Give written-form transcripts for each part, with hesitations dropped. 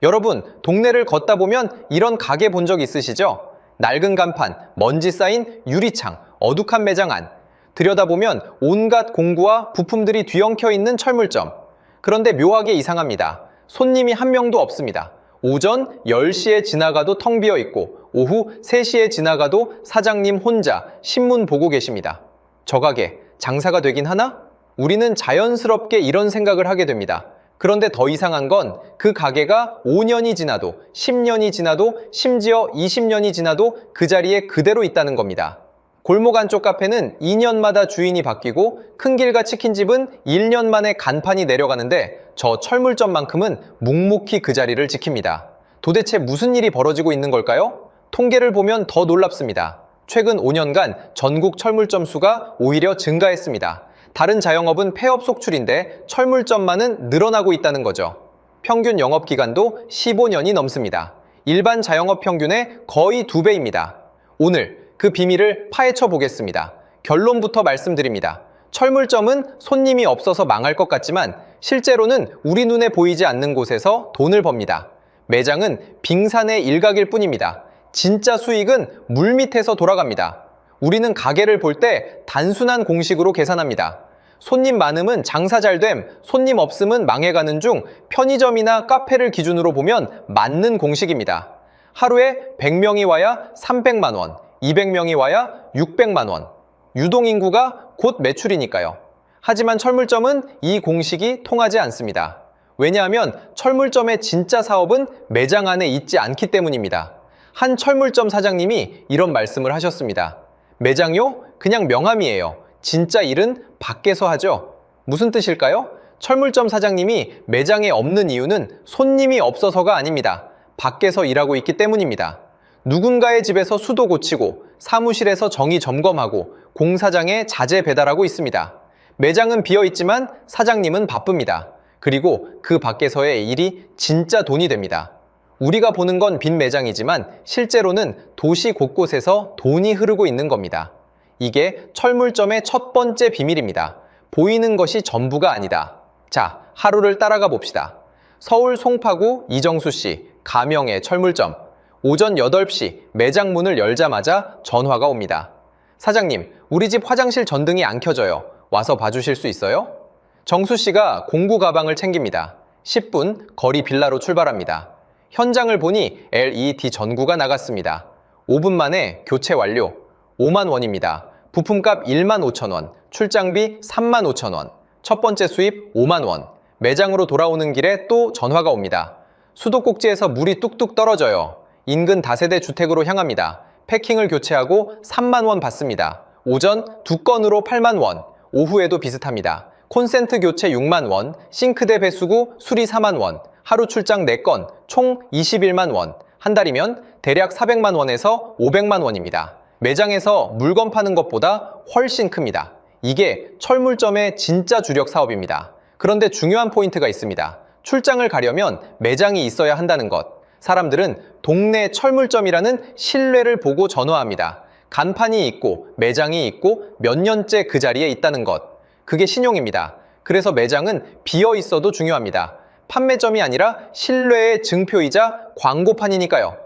여러분, 동네를 걷다 보면 이런 가게 본 적 있으시죠? 낡은 간판, 먼지 쌓인 유리창, 어둑한 매장 안. 들여다보면 온갖 공구와 부품들이 뒤엉켜 있는 철물점. 그런데 묘하게 이상합니다. 손님이 한 명도 없습니다. 오전 10시에 지나가도 텅 비어 있고 오후 3시에 지나가도 사장님 혼자 신문 보고 계십니다. 저 가게 장사가 되긴 하나? 우리는 자연스럽게 이런 생각을 하게 됩니다. 그런데 더 이상한 건 그 가게가 5년이 지나도 10년이 지나도 심지어 20년이 지나도 그 자리에 그대로 있다는 겁니다. 골목 안쪽 카페는 2년마다 주인이 바뀌고 큰길과 치킨집은 1년 만에 간판이 내려가는데 저 철물점만큼은 묵묵히 그 자리를 지킵니다. 도대체 무슨 일이 벌어지고 있는 걸까요? 통계를 보면 더 놀랍습니다. 최근 5년간 전국 철물점 수가 오히려 증가했습니다. 다른 자영업은 폐업 속출인데 철물점만은 늘어나고 있다는 거죠. 평균 영업기간도 15년이 넘습니다. 일반 자영업 평균의 거의 2배입니다. 오늘 그 비밀을 파헤쳐 보겠습니다. 결론부터 말씀드립니다. 철물점은 손님이 없어서 망할 것 같지만 실제로는 우리 눈에 보이지 않는 곳에서 돈을 법니다. 매장은 빙산의 일각일 뿐입니다. 진짜 수익은 물밑에서 돌아갑니다. 우리는 가게를 볼 때 단순한 공식으로 계산합니다. 손님 많음은 장사 잘됨, 손님 없음은 망해가는 중 편의점이나 카페를 기준으로 보면 맞는 공식입니다. 하루에 100명이 와야 300만 원, 200명이 와야 600만 원. 유동인구가 곧 매출이니까요. 하지만 철물점은 이 공식이 통하지 않습니다. 왜냐하면 철물점의 진짜 사업은 매장 안에 있지 않기 때문입니다. 한 철물점 사장님이 이런 말씀을 하셨습니다. 매장요? 그냥 명함이에요. 진짜 일은 밖에서 하죠. 무슨 뜻일까요? 철물점 사장님이 매장에 없는 이유는 손님이 없어서가 아닙니다. 밖에서 일하고 있기 때문입니다. 누군가의 집에서 수도 고치고 사무실에서 정의 점검하고 공사장에 자재 배달하고 있습니다. 매장은 비어있지만 사장님은 바쁩니다. 그리고 그 밖에서의 일이 진짜 돈이 됩니다. 우리가 보는 건 빈 매장이지만 실제로는 도시 곳곳에서 돈이 흐르고 있는 겁니다. 이게 철물점의 첫 번째 비밀입니다. 보이는 것이 전부가 아니다. 자, 하루를 따라가 봅시다. 서울 송파구 이정수 씨, 가명의 철물점. 오전 8시 매장 문을 열자마자 전화가 옵니다. 사장님, 우리 집 화장실 전등이 안 켜져요. 와서 봐주실 수 있어요? 정수 씨가 공구 가방을 챙깁니다. 10분 거리 빌라로 출발합니다. 현장을 보니 LED 전구가 나갔습니다. 5분 만에 교체 완료. 5만 원입니다. 부품값 1만 5천 원, 출장비 3만 5천 원, 첫 번째 수입 5만 원. 매장으로 돌아오는 길에 또 전화가 옵니다. 수도꼭지에서 물이 뚝뚝 떨어져요. 인근 다세대 주택으로 향합니다. 패킹을 교체하고 3만 원 받습니다. 오전 2건으로 8만 원, 오후에도 비슷합니다. 콘센트 교체 6만 원, 싱크대 배수구 수리 4만 원, 하루 출장 4건, 총 21만 원. 한 달이면 대략 400만 원에서 500만 원입니다. 매장에서 물건 파는 것보다 훨씬 큽니다. 이게 철물점의 진짜 주력 사업입니다. 그런데 중요한 포인트가 있습니다. 출장을 가려면 매장이 있어야 한다는 것. 사람들은 동네 철물점이라는 신뢰를 보고 전화합니다. 간판이 있고 매장이 있고 몇 년째 그 자리에 있다는 것. 그게 신용입니다. 그래서 매장은 비어 있어도 중요합니다. 판매점이 아니라 신뢰의 증표이자 광고판이니까요.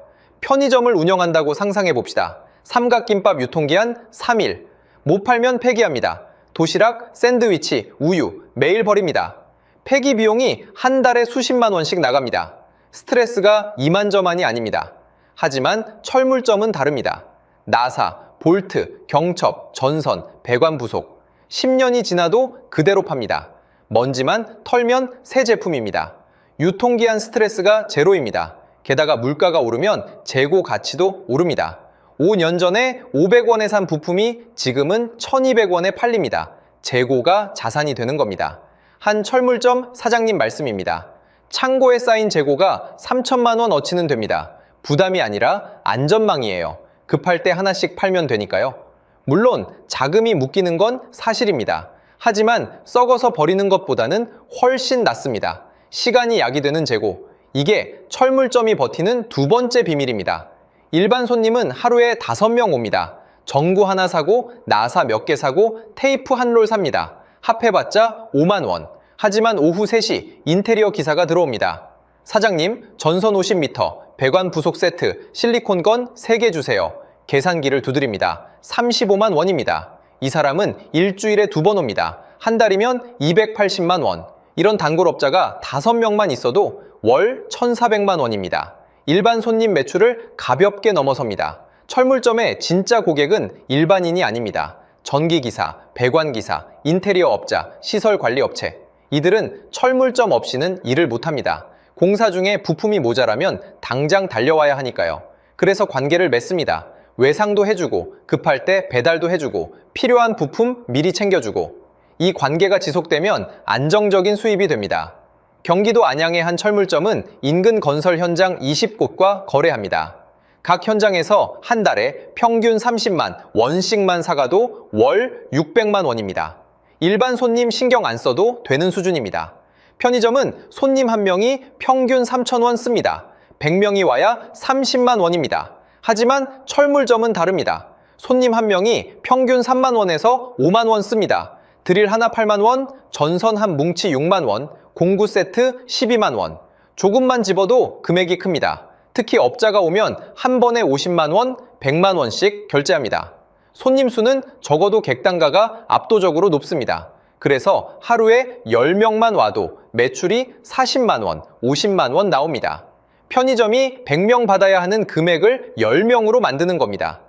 편의점을 운영한다고 상상해 봅시다. 삼각김밥 유통기한 3일. 못 팔면 폐기합니다. 도시락, 샌드위치, 우유 매일 버립니다. 폐기 비용이 한 달에 수십만 원씩 나갑니다. 스트레스가 이만저만이 아닙니다. 하지만 철물점은 다릅니다. 나사, 볼트, 경첩, 전선, 배관 부속. 10년이 지나도 그대로 팝니다. 먼지만 털면 새 제품입니다. 유통기한 스트레스가 제로입니다. 게다가 물가가 오르면 재고 가치도 오릅니다. 5년 전에 500원에 산 부품이 지금은 1200원에 팔립니다. 재고가 자산이 되는 겁니다. 한 철물점 사장님 말씀입니다. 창고에 쌓인 재고가 3천만 원 어치는 됩니다. 부담이 아니라 안전망이에요. 급할 때 하나씩 팔면 되니까요. 물론 자금이 묶이는 건 사실입니다. 하지만 썩어서 버리는 것보다는 훨씬 낫습니다. 시간이 약이 되는 재고. 이게 철물점이 버티는 두 번째 비밀입니다. 일반 손님은 하루에 5명 옵니다. 전구 하나 사고 나사 몇 개 사고 테이프 한 롤 삽니다. 합해봤자 5만 원. 하지만 오후 3시 인테리어 기사가 들어옵니다. 사장님, 전선 50m, 배관 부속 세트, 실리콘건 3개 주세요. 계산기를 두드립니다. 35만 원입니다. 이 사람은 일주일에 2번 옵니다. 한 달이면 280만 원. 이런 단골업자가 5명만 있어도 월 1,400만 원입니다. 일반 손님 매출을 가볍게 넘어섭니다. 철물점의 진짜 고객은 일반인이 아닙니다. 전기기사, 배관기사, 인테리어 업자, 시설관리업체. 이들은 철물점 없이는 일을 못합니다. 공사 중에 부품이 모자라면 당장 달려와야 하니까요. 그래서 관계를 맺습니다. 외상도 해주고, 급할 때 배달도 해주고, 필요한 부품 미리 챙겨주고. 이 관계가 지속되면 안정적인 수입이 됩니다. 경기도 안양의 한 철물점은 인근 건설 현장 20곳과 거래합니다. 각 현장에서 한 달에 평균 30만 원씩만 사가도 월 600만 원입니다. 일반 손님 신경 안 써도 되는 수준입니다. 편의점은 손님 한 명이 평균 3,000원 씁니다. 100명이 와야 30만 원입니다. 하지만 철물점은 다릅니다. 손님 한 명이 평균 3만 원에서 5만 원 씁니다. 드릴 하나 8만 원, 전선 한 뭉치 6만 원, 공구 세트 12만 원. 조금만 집어도 금액이 큽니다. 특히 업자가 오면 한 번에 50만 원, 100만 원씩 결제합니다. 손님 수는 적어도 객단가가 압도적으로 높습니다. 그래서 하루에 10명만 와도 매출이 40만 원, 50만 원 나옵니다. 편의점이 100명 받아야 하는 금액을 10명으로 만드는 겁니다.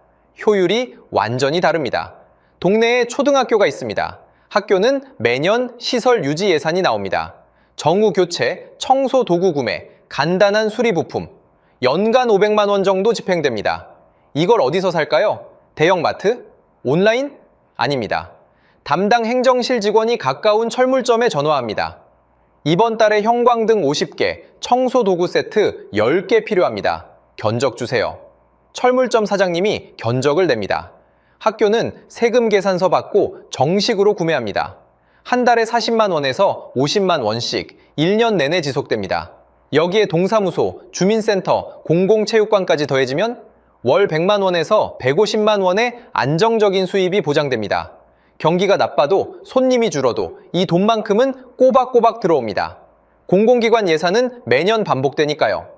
효율이 완전히 다릅니다. 동네에 초등학교가 있습니다. 학교는 매년 시설 유지 예산이 나옵니다. 정우 교체, 청소 도구 구매, 간단한 수리 부품. 연간 500만 원 정도 집행됩니다. 이걸 어디서 살까요? 대형마트? 온라인? 아닙니다. 담당 행정실 직원이 가까운 철물점에 전화합니다. 이번 달에 형광등 50개, 청소 도구 세트 10개 필요합니다. 견적 주세요. 철물점 사장님이 견적을 냅니다. 학교는 세금 계산서 받고 정식으로 구매합니다. 한 달에 40만 원에서 50만 원씩 1년 내내 지속됩니다. 여기에 동사무소, 주민센터, 공공체육관까지 더해지면 월 100만 원에서 150만 원의 안정적인 수입이 보장됩니다. 경기가 나빠도 손님이 줄어도 이 돈만큼은 꼬박꼬박 들어옵니다. 공공기관 예산은 매년 반복되니까요.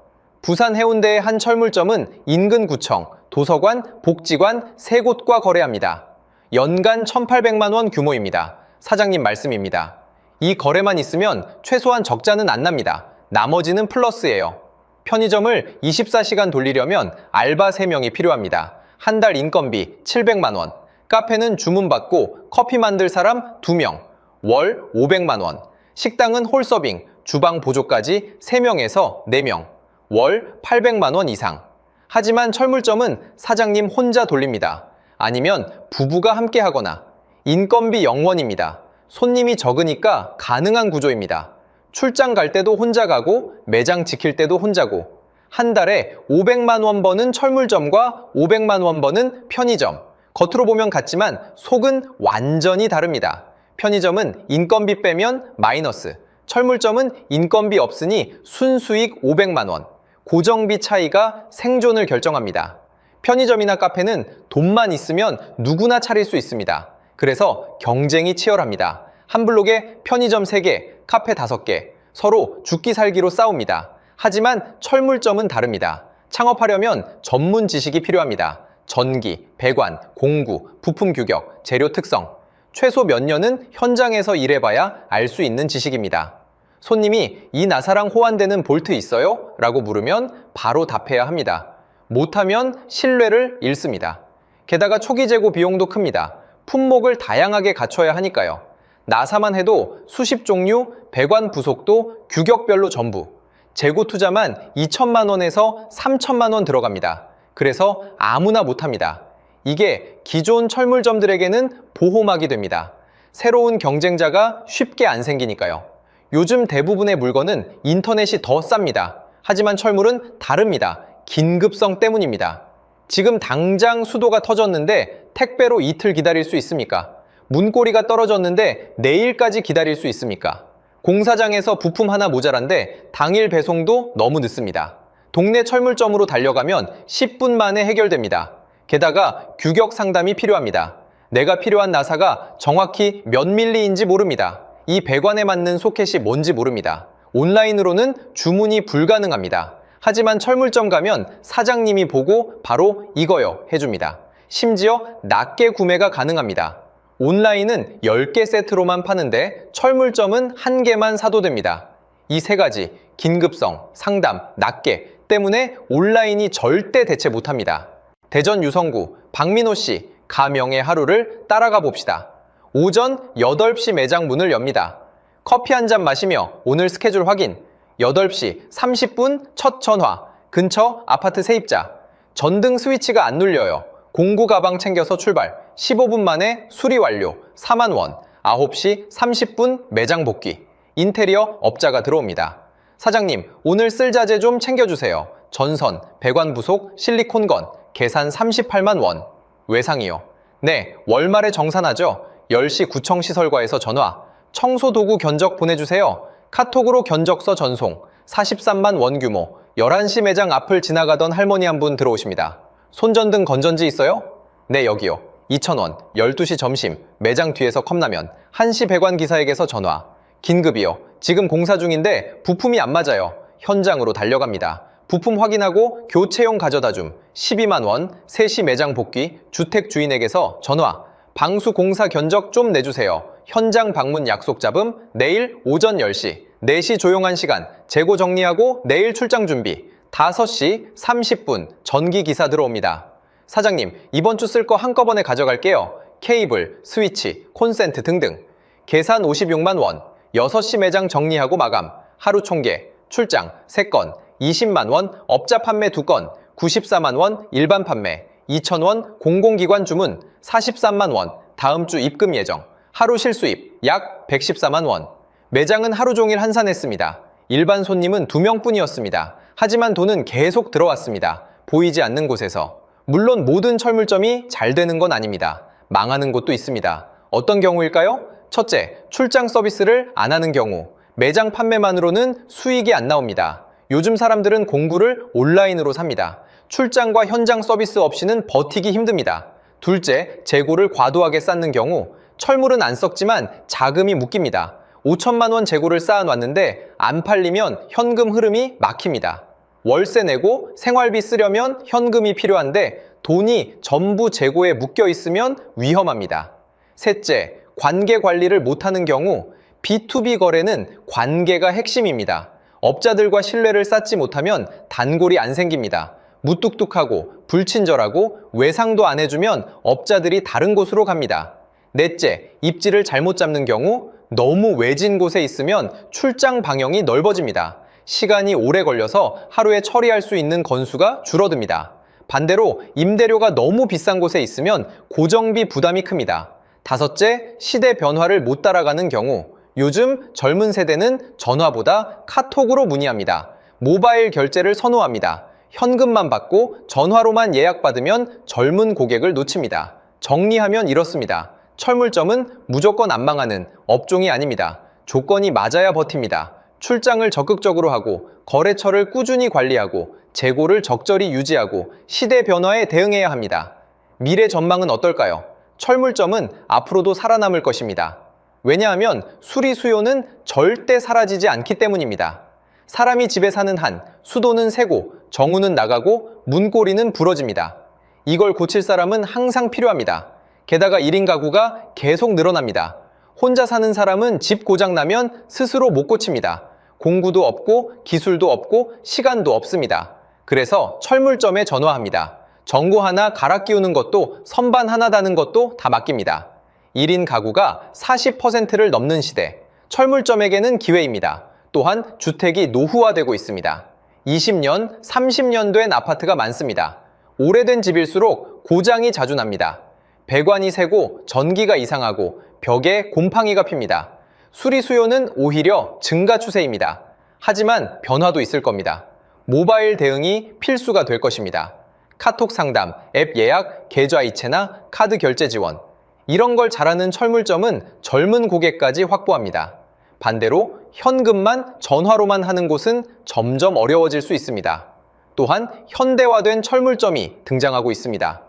부산 해운대의 한 철물점은 인근 구청, 도서관, 복지관 3곳과 거래합니다. 연간 1,800만 원 규모입니다. 사장님 말씀입니다. 이 거래만 있으면 최소한 적자는 안 납니다. 나머지는 플러스예요. 편의점을 24시간 돌리려면 알바 3명이 필요합니다. 한 달 인건비 700만 원. 카페는 주문받고 커피 만들 사람 2명. 월 500만 원. 식당은 홀서빙, 주방 보조까지 3명에서 4명. 월 800만 원 이상. 하지만 철물점은 사장님 혼자 돌립니다. 아니면 부부가 함께 하거나. 인건비 0원입니다. 손님이 적으니까 가능한 구조입니다. 출장 갈 때도 혼자 가고 매장 지킬 때도 혼자고. 한 달에 500만 원 버는 철물점과 500만 원 버는 편의점. 겉으로 보면 같지만 속은 완전히 다릅니다. 편의점은 인건비 빼면 마이너스. 철물점은 인건비 없으니 순수익 500만 원. 고정비 차이가 생존을 결정합니다. 편의점이나 카페는 돈만 있으면 누구나 차릴 수 있습니다. 그래서 경쟁이 치열합니다. 한 블록에 편의점 3개, 카페 5개, 서로 죽기 살기로 싸웁니다. 하지만 철물점은 다릅니다. 창업하려면 전문 지식이 필요합니다. 전기, 배관, 공구, 부품 규격, 재료 특성. 최소 몇 년은 현장에서 일해봐야 알 수 있는 지식입니다. 손님이 이 나사랑 호환되는 볼트 있어요? 라고 물으면 바로 답해야 합니다. 못하면 신뢰를 잃습니다. 게다가 초기 재고 비용도 큽니다. 품목을 다양하게 갖춰야 하니까요. 나사만 해도 수십 종류, 배관 부속도 규격별로 전부. 재고 투자만 2천만 원에서 3천만 원 들어갑니다. 그래서 아무나 못합니다. 이게 기존 철물점들에게는 보호막이 됩니다. 새로운 경쟁자가 쉽게 안 생기니까요. 요즘 대부분의 물건은 인터넷이 더 쌉니다. 하지만 철물은 다릅니다. 긴급성 때문입니다. 지금 당장 수도가 터졌는데 택배로 이틀 기다릴 수 있습니까? 문고리가 떨어졌는데 내일까지 기다릴 수 있습니까? 공사장에서 부품 하나 모자란데 당일 배송도 너무 늦습니다. 동네 철물점으로 달려가면 10분 만에 해결됩니다. 게다가 규격 상담이 필요합니다. 내가 필요한 나사가 정확히 몇 밀리인지 모릅니다. 이 배관에 맞는 소켓이 뭔지 모릅니다. 온라인으로는 주문이 불가능합니다. 하지만 철물점 가면 사장님이 보고 바로 이거요 해줍니다. 심지어 낮게 구매가 가능합니다. 온라인은 10개 세트로만 파는데 철물점은 1개만 사도 됩니다. 이 세 가지, 긴급성, 상담, 낮게 때문에 온라인이 절대 대체 못합니다. 대전 유성구 박민호 씨 가명의 하루를 따라가 봅시다. 오전 8시 매장 문을 엽니다. 커피 한 잔 마시며 오늘 스케줄 확인. 8시 30분 첫 전화. 근처 아파트 세입자. 전등 스위치가 안 눌려요. 공구 가방 챙겨서 출발. 15분 만에 수리 완료. 4만 원. 9시 30분 매장 복귀. 인테리어 업자가 들어옵니다. 사장님, 오늘 쓸 자재 좀 챙겨주세요. 전선, 배관 부속, 실리콘건. 계산 38만 원. 외상이요. 네, 월말에 정산하죠. 10시 구청시설과에서 전화. 청소도구 견적 보내주세요. 카톡으로 견적서 전송. 43만 원 규모. 11시 매장 앞을 지나가던 할머니 한 분 들어오십니다. 손전등 건전지 있어요? 네, 여기요. 2,000원. 12시 점심. 매장 뒤에서 컵라면. 1시 배관 기사에게서 전화. 긴급이요. 지금 공사 중인데 부품이 안 맞아요. 현장으로 달려갑니다. 부품 확인하고 교체용 가져다 줌. 12만 원. 3시 매장 복귀. 주택 주인에게서 전화. 방수 공사 견적 좀 내주세요. 현장 방문 약속 잡음. 내일 오전 10시. 4시 조용한 시간. 재고 정리하고 내일 출장 준비. 5시 30분 전기 기사 들어옵니다. 사장님, 이번 주 쓸 거 한꺼번에 가져갈게요. 케이블, 스위치, 콘센트 등등. 계산 56만 원. 6시 매장 정리하고 마감. 하루 총계. 출장 3건. 20만 원. 업자 판매 2건. 94만 원. 일반 판매. 2,000원. 공공기관 주문. 43만 원. 다음 주 입금 예정. 하루 실수입 약 114만 원. 매장은 하루 종일 한산했습니다. 일반 손님은 2명뿐이었습니다. 하지만 돈은 계속 들어왔습니다. 보이지 않는 곳에서. 물론 모든 철물점이 잘 되는 건 아닙니다. 망하는 곳도 있습니다. 어떤 경우일까요? 첫째, 출장 서비스를 안 하는 경우. 매장 판매만으로는 수익이 안 나옵니다. 요즘 사람들은 공구를 온라인으로 삽니다. 출장과 현장 서비스 없이는 버티기 힘듭니다. 둘째, 재고를 과도하게 쌓는 경우. 철물은 안 썩지만 자금이 묶입니다. 5천만 원 재고를 쌓아놨는데 안 팔리면 현금 흐름이 막힙니다. 월세 내고 생활비 쓰려면 현금이 필요한데 돈이 전부 재고에 묶여 있으면 위험합니다. 셋째, 관계 관리를 못하는 경우. B2B 거래는 관계가 핵심입니다. 업자들과 신뢰를 쌓지 못하면 단골이 안 생깁니다. 무뚝뚝하고 불친절하고 외상도 안 해주면 업자들이 다른 곳으로 갑니다. 넷째, 입지를 잘못 잡는 경우. 너무 외진 곳에 있으면 출장 방향이 넓어집니다. 시간이 오래 걸려서 하루에 처리할 수 있는 건수가 줄어듭니다. 반대로 임대료가 너무 비싼 곳에 있으면 고정비 부담이 큽니다. 다섯째, 시대 변화를 못 따라가는 경우. 요즘 젊은 세대는 전화보다 카톡으로 문의합니다. 모바일 결제를 선호합니다. 현금만 받고 전화로만 예약받으면 젊은 고객을 놓칩니다. 정리하면 이렇습니다. 철물점은 무조건 안 망하는 업종이 아닙니다. 조건이 맞아야 버팁니다. 출장을 적극적으로 하고 거래처를 꾸준히 관리하고 재고를 적절히 유지하고 시대 변화에 대응해야 합니다. 미래 전망은 어떨까요? 철물점은 앞으로도 살아남을 것입니다. 왜냐하면 수리 수요는 절대 사라지지 않기 때문입니다. 사람이 집에 사는 한 수도는 새고 정우는 나가고 문고리는 부러집니다. 이걸 고칠 사람은 항상 필요합니다. 게다가 1인 가구가 계속 늘어납니다. 혼자 사는 사람은 집 고장나면 스스로 못 고칩니다. 공구도 없고 기술도 없고 시간도 없습니다. 그래서 철물점에 전화합니다. 전구 하나 갈아 끼우는 것도 선반 하나 다는 것도 다 맡깁니다. 1인 가구가 40%를 넘는 시대. 철물점에게는 기회입니다. 또한 주택이 노후화되고 있습니다. 20년, 30년 된 아파트가 많습니다. 오래된 집일수록 고장이 자주 납니다. 배관이 새고 전기가 이상하고 벽에 곰팡이가 핍니다. 수리 수요는 오히려 증가 추세입니다. 하지만 변화도 있을 겁니다. 모바일 대응이 필수가 될 것입니다. 카톡 상담, 앱 예약, 계좌 이체나 카드 결제 지원. 이런 걸 잘하는 철물점은 젊은 고객까지 확보합니다. 반대로 현금만 전화로만 하는 곳은 점점 어려워질 수 있습니다. 또한 현대화된 철물점이 등장하고 있습니다.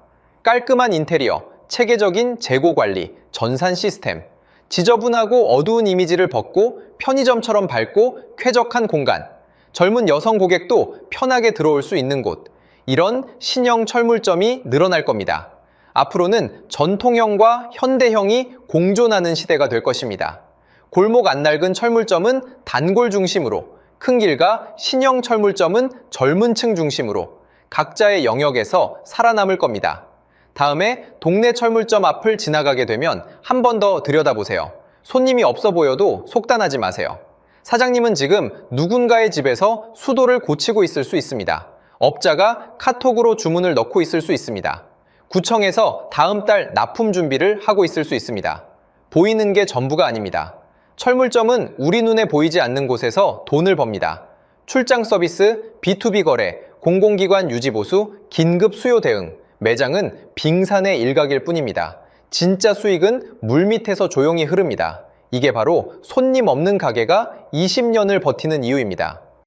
깔끔한 인테리어, 체계적인 재고 관리, 전산 시스템, 지저분하고 어두운 이미지를 벗고 편의점처럼 밝고 쾌적한 공간, 젊은 여성 고객도 편하게 들어올 수 있는 곳, 이런 신형 철물점이 늘어날 겁니다. 앞으로는 전통형과 현대형이 공존하는 시대가 될 것입니다. 골목 안 낡은 철물점은 단골 중심으로, 큰 길가 신형 철물점은 젊은 층 중심으로 각자의 영역에서 살아남을 겁니다. 다음에 동네 철물점 앞을 지나가게 되면 한 번 더 들여다보세요. 손님이 없어 보여도 속단하지 마세요. 사장님은 지금 누군가의 집에서 수도를 고치고 있을 수 있습니다. 업자가 카톡으로 주문을 넣고 있을 수 있습니다. 구청에서 다음 달 납품 준비를 하고 있을 수 있습니다. 보이는 게 전부가 아닙니다. 철물점은 우리 눈에 보이지 않는 곳에서 돈을 법니다. 출장 서비스, B2B 거래, 공공기관 유지보수, 긴급 수요 대응, 매장은 빙산의 일각일 뿐입니다. 진짜 수익은 물밑에서 조용히 흐릅니다. 이게 바로 손님 없는 가게가 20년을 버티는 이유입니다.